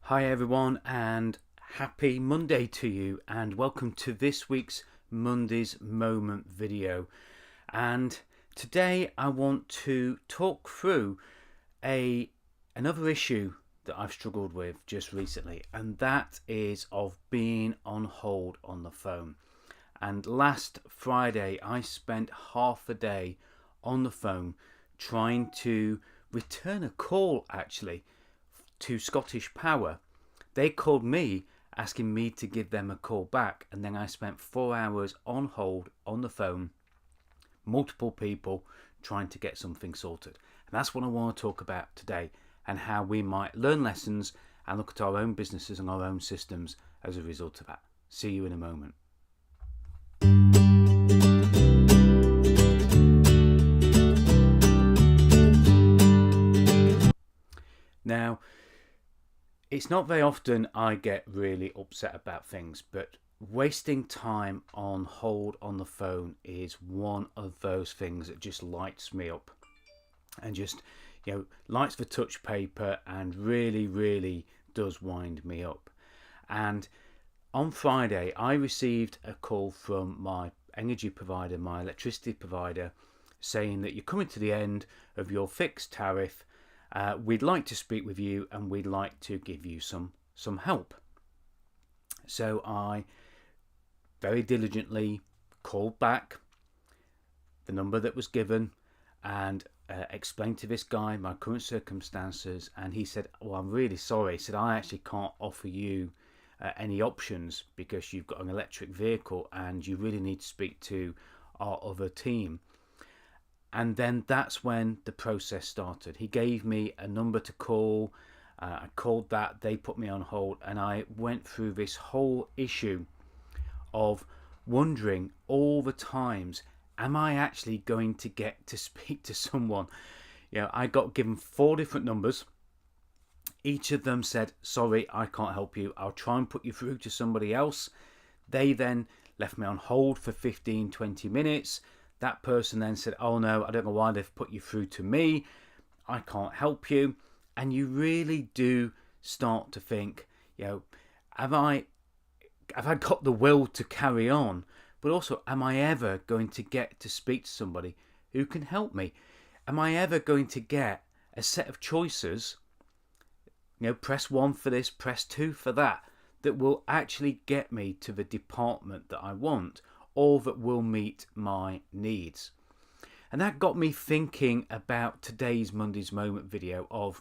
Hi everyone, and happy Monday to you, and welcome to this week's Monday's Moment video. And today I want to talk through another issue that I've struggled with just recently, and that is of being on hold on the phone. And last Friday I spent half a day on the phone trying to return a call actually to Scottish Power. They called me asking me to give them a call back, and then I spent 4 hours on hold on the phone, multiple people trying to get something sorted. And that's what I want to talk about today, and how we might learn lessons and look at our own businesses and our own systems as a result of that. See you in a moment. Now, it's not very often I get really upset about things, but wasting time on hold on the phone is one of those things that just lights me up and just, lights the touch paper and really does wind me up. And on Friday, I received a call from my energy provider, my electricity provider, saying that you're coming to the end of your fixed tariff. We'd like to speak with you and we'd like to give you some help. So I very diligently called back the number that was given and explained to this guy my current circumstances, and he said, well, I'm really sorry. He said, I actually can't offer you any options because you've got an electric vehicle and you really need to speak to our other team. And then that's when the process started. He gave me a number to call. I called that. They put me on hold. And I went through this whole issue of wondering all the times, am I actually going to get to speak to someone? I got given 4 different numbers. Each of them said, sorry, I can't help you. I'll try and put you through to somebody else. They then left me on hold for 15-20 minutes. That person then said, oh no, I don't know why they've put you through to me. I can't help you. And you really do start to think, have I got the will to carry on? But also, am I ever going to get to speak to somebody who can help me? Am I ever going to get a set of choices, press 1 for this, press 2 for that will actually get me to the department that I want, or that will meet my needs? And that got me thinking about today's Monday's Moment video of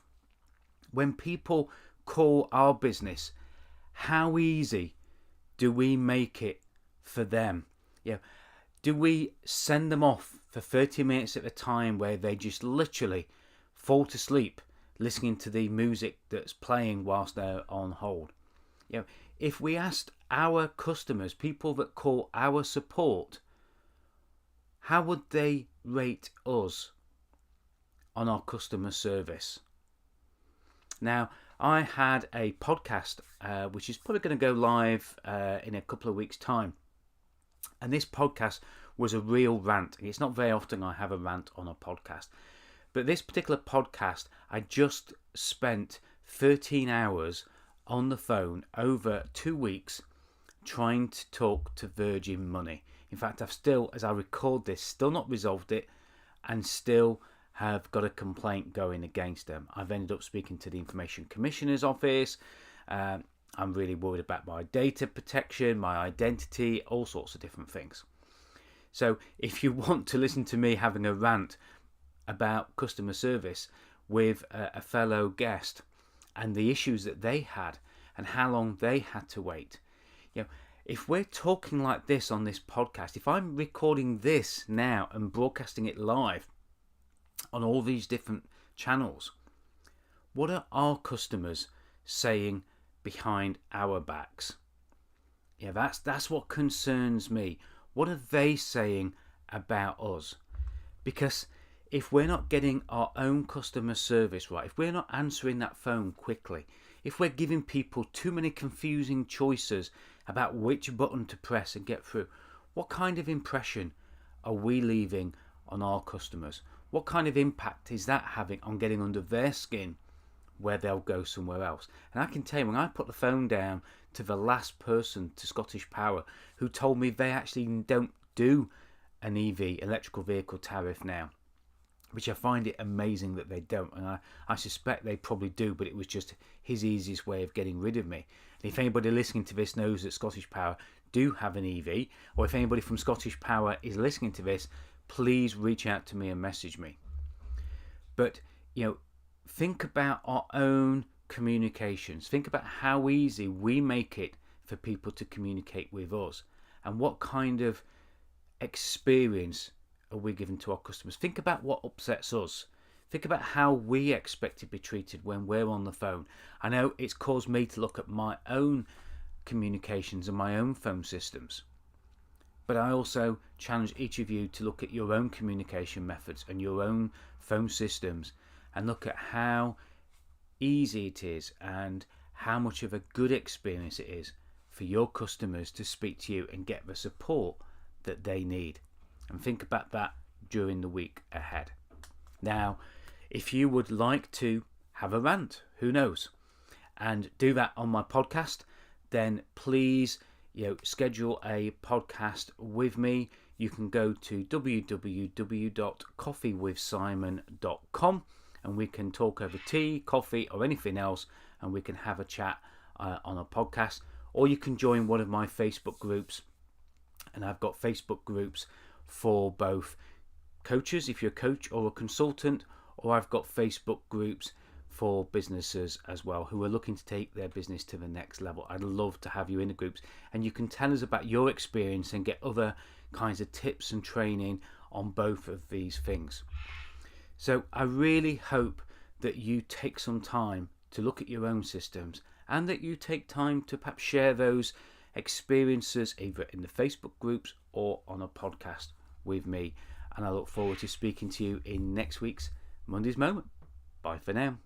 when people call our business, how easy do we make it for them? Do we send them off for 30 minutes at a time where they just literally fall to sleep listening to the music that's playing whilst they're on hold? If we asked our customers, people that call our support, how would they rate us on our customer service? Now, I had a podcast which is probably going to go live in a couple of weeks' time. And this podcast was a real rant. It's not very often I have a rant on a podcast. But this particular podcast, I just spent 13 hours on the phone over 2 weeks trying to talk to Virgin Money. In fact, I've still, as I record this, still not resolved it and still have got a complaint going against them. I've ended up speaking to the Information Commissioner's office. I'm really worried about my data protection, my identity, all sorts of different things. So if you want to listen to me having a rant about customer service with a fellow guest and the issues that they had and how long they had to wait, if we're talking like this on this podcast, if I'm recording this now and broadcasting it live on all these different channels, what are our customers saying behind our backs? That's what concerns me. What are they saying about us? Because if we're not getting our own customer service right, if we're not answering that phone quickly, if we're giving people too many confusing choices about which button to press and get through, what kind of impression are we leaving on our customers? What kind of impact is that having on getting under their skin where they'll go somewhere else. And I can tell you, when I put the phone down to the last person, to Scottish Power, who told me they actually don't do an EV, electrical vehicle tariff now, which I find it amazing that they don't. And I suspect they probably do, but it was just his easiest way of getting rid of me. And if anybody listening to this knows that Scottish Power do have an EV, or if anybody from Scottish Power is listening to this, please reach out to me and message me. But, think about our own communications. Think about how easy we make it for people to communicate with us, and what kind of experience are we giving to our customers. Think about what upsets us. Think about how we expect to be treated when we're on the phone. I know it's caused me to look at my own communications and my own phone systems, but I also challenge each of you to look at your own communication methods and your own phone systems, and look at how easy it is and how much of a good experience it is for your customers to speak to you and get the support that they need. And think about that during the week ahead. Now, if you would like to have a rant, who knows, and do that on my podcast, then please schedule a podcast with me. You can go to www.coffeewithsimon.com, and we can talk over tea, coffee, or anything else, and we can have a chat on a podcast. Or you can join one of my Facebook groups, and I've got Facebook groups for both coaches, if you're a coach or a consultant, or I've got Facebook groups for businesses as well who are looking to take their business to the next level. I'd love to have you in the groups, and you can tell us about your experience and get other kinds of tips and training on both of these things. So I really hope that you take some time to look at your own systems, and that you take time to perhaps share those experiences either in the Facebook groups or on a podcast with me. And I look forward to speaking to you in next week's Monday's Moment. Bye for now.